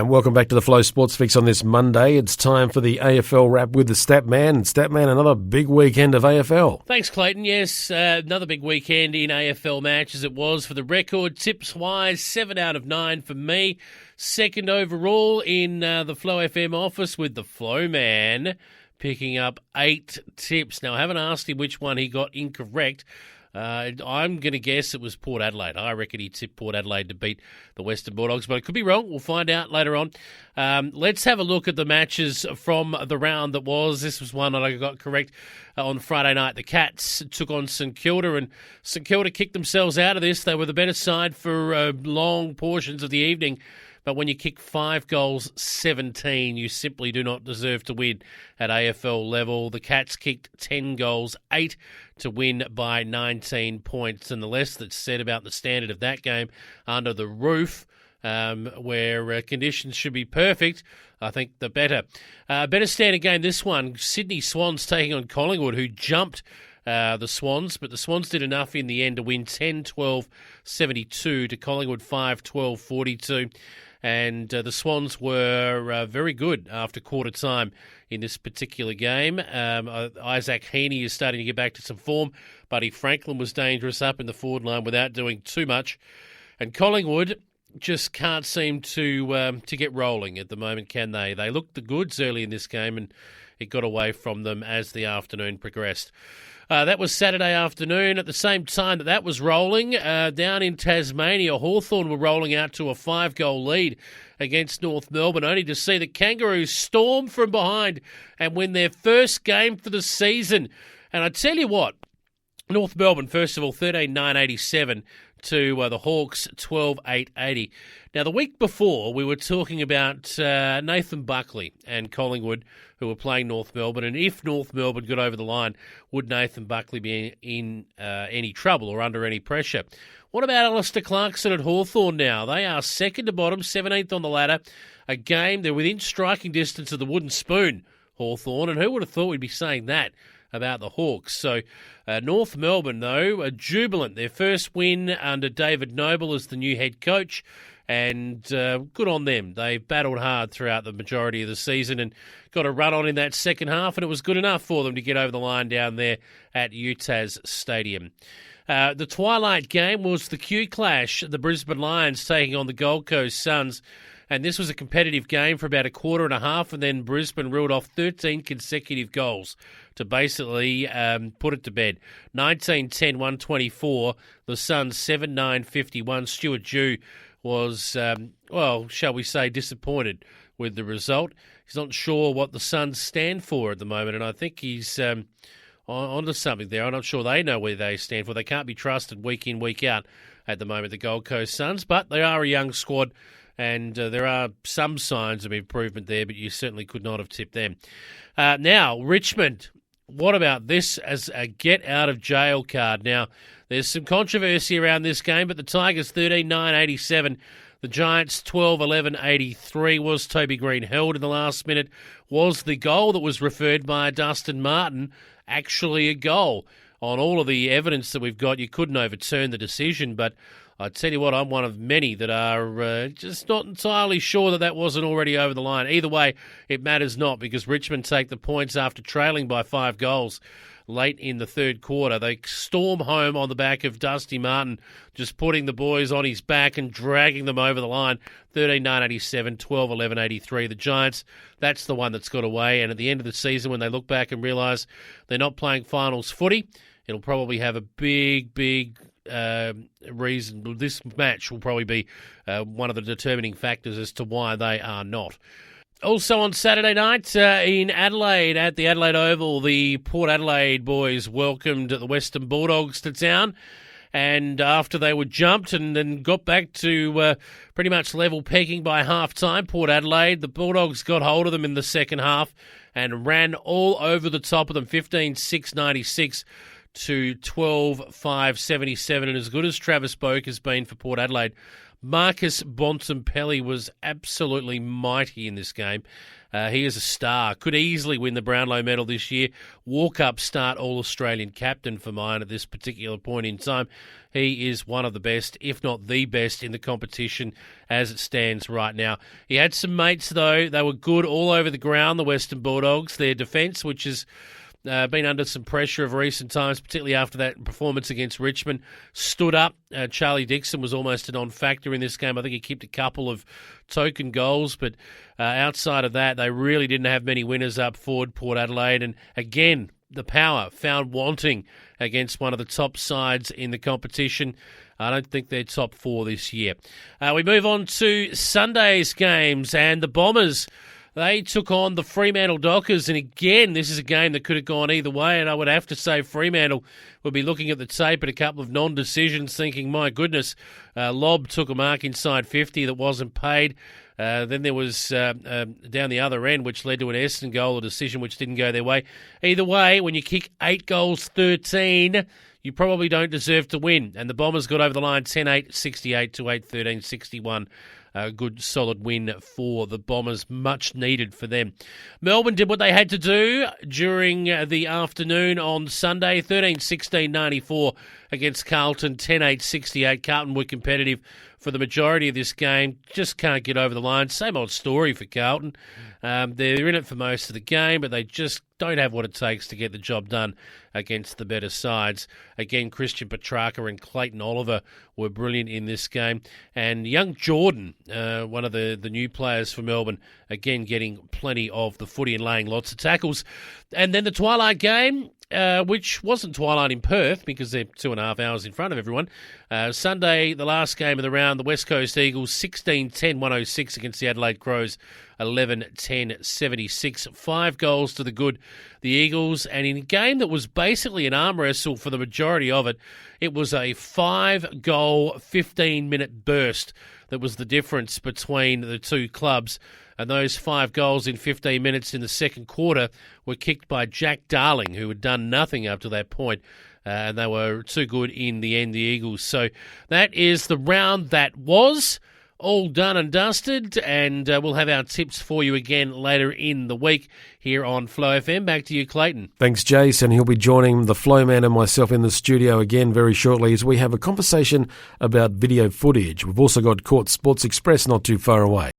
And welcome back to the Flow Sports Fix on this Monday. It's time for the AFL wrap with the Statman. And Statman, another big weekend of AFL. Thanks, Clayton. Yes, another big weekend in AFL matches it was. For the record, tips-wise, 7 out of 9 for me. Second overall in the Flow FM office with the Flow Man picking up 8 tips. Now, I haven't asked him which one he got incorrect. I'm going to guess it was Port Adelaide. I reckon he tipped Port Adelaide to beat the Western Bulldogs, but I could be wrong. We'll find out later on. Let's have a look at the matches from the round that was. This was one that I got correct on Friday night. The Cats took on St Kilda, and St Kilda kicked themselves out of this. They were the better side for long portions of the evening. But when you kick 5 goals, 17, you simply do not deserve to win at AFL level. The Cats kicked 10 goals, 8 to win by 19 points. And the less that's said about the standard of that game under the roof, where conditions should be perfect, I think the better. Better standard game, this one. Sydney Swans taking on Collingwood, who jumped the Swans, but the Swans did enough in the end to win 10-12-72 to Collingwood 5-12-42. And the Swans were very good after quarter time in this particular game. Isaac Heaney is starting to get back to some form. Buddy Franklin was dangerous up in the forward line without doing too much. And Collingwood just can't seem to get rolling at the moment, can they? They looked the goods early in this game, and it got away from them as the afternoon progressed. That was Saturday afternoon. At the same time that was rolling, down in Tasmania, Hawthorn were rolling out to a 5-goal lead against North Melbourne, only to see the Kangaroos storm from behind and win their first game for the season. And I tell you what, North Melbourne, first of all, 13-9-87 to the Hawks, 12-8-80. Now, the week before, we were talking about Nathan Buckley and Collingwood, who were playing North Melbourne, and if North Melbourne got over the line, would Nathan Buckley be in any trouble or under any pressure? What about Alistair Clarkson at Hawthorn now? They are second to bottom, 17th on the ladder. A game, they're within striking distance of the wooden spoon, Hawthorn, and who would have thought we'd be saying that about the Hawks? So North Melbourne, though, are jubilant. Their first win under David Noble as the new head coach, and good on them. They battled hard throughout the majority of the season and got a run on in that second half, and it was good enough for them to get over the line down there at UTAS Stadium. The twilight game was the Q Clash, the Brisbane Lions taking on the Gold Coast Suns. And this was a competitive game for about a quarter and a half, and then Brisbane reeled off 13 consecutive goals to basically put it to bed. 19-10-124, the Suns 7-9-51. Stuart Dew was, shall we say, disappointed with the result. He's not sure what the Suns stand for at the moment, and I think he's onto something there. I'm not sure they know where they stand for. They can't be trusted week in, week out at the moment, the Gold Coast Suns, but they are a young squad. And there are some signs of improvement there, but you certainly could not have tipped them. Now, Richmond, what about this as a get-out-of-jail card? Now, there's some controversy around this game, but the Tigers 13-9-87, the Giants 12-11-83. Was Toby Green held in the last minute? Was the goal that was referred by Dustin Martin actually a goal? On all of the evidence that we've got, you couldn't overturn the decision, but I tell you what, I'm one of many that are just not entirely sure that wasn't already over the line. Either way, it matters not, because Richmond take the points after trailing by 5 goals late in the third quarter. They storm home on the back of Dusty Martin, just putting the boys on his back and dragging them over the line. 13-9-87, 12-11-83. The Giants, that's the one that's got away. And at the end of the season, when they look back and realise they're not playing finals footy, it'll probably have a big reason. This match will probably be one of the determining factors as to why they are not. Also on Saturday night in Adelaide, at the Adelaide Oval, the Port Adelaide boys welcomed the Western Bulldogs to town. And after they were jumped and then got back to pretty much level pegging by half-time, Port Adelaide, the Bulldogs got hold of them in the second half and ran all over the top of them, 15-6-96 to 12-5-77. And as good as Travis Boak has been for Port Adelaide, Marcus Bontempelli was absolutely mighty in this game. He is a star. Could easily win the Brownlow medal this year. Walk-up start All-Australian captain for mine at this particular point in time. He is one of the best, if not the best, in the competition as it stands right now. He had some mates, though. They were good all over the ground, the Western Bulldogs. Their defence, which has been under some pressure of recent times, particularly after that performance against Richmond, stood up. Charlie Dixon was almost a non-factor in this game. I think he kicked a couple of token goals, but outside of that, they really didn't have many winners up forward, Port Adelaide. And again, the power found wanting against one of the top sides in the competition. I don't think they're top four this year. We move on to Sunday's games, and the Bombers, they took on the Fremantle Dockers, and again, this is a game that could have gone either way, and I would have to say Fremantle would be looking at the tape at a couple of non-decisions thinking, my goodness, Lobb took a mark inside 50 that wasn't paid. Then there was down the other end, which led to an Essendon goal, a decision which didn't go their way. Either way, when you kick 8 goals, 13, you probably don't deserve to win. And the Bombers got over the line 10-8, 68 to 8-13, 61. A good, solid win for the Bombers, much needed for them. Melbourne did what they had to do during the afternoon on Sunday, 13-16-94 against Carlton, 10-8-68. Carlton were competitive for the majority of this game, just can't get over the line. Same old story for Carlton. They're in it for most of the game, but they just don't have what it takes to get the job done against the better sides. Again, Christian Petrarca and Clayton Oliver were brilliant in this game. And young Jordan, one of the new players for Melbourne, again getting plenty of the footy and laying lots of tackles. And then the twilight game, which wasn't twilight in Perth because they're 2.5 hours in front of everyone. Sunday, the last game of the round, the West Coast Eagles 16-10-106 against the Adelaide Crows 11-10-76. 5 goals to the good, the Eagles. And in a game that was basically an arm wrestle for the majority of it, it was a 5-goal, 15-minute burst that was the difference between the two clubs. And those 5 goals in 15 minutes in the second quarter were kicked by Jack Darling, who had done nothing up to that point. And they were too good in the end, the Eagles. So that is the round that was. All done and dusted, and we'll have our tips for you again later in the week here on Flow FM. Back to you, Clayton. Thanks, Jason. He'll be joining the Flow Man and myself in the studio again very shortly as we have a conversation about video footage. We've also got Court Sports Express not too far away.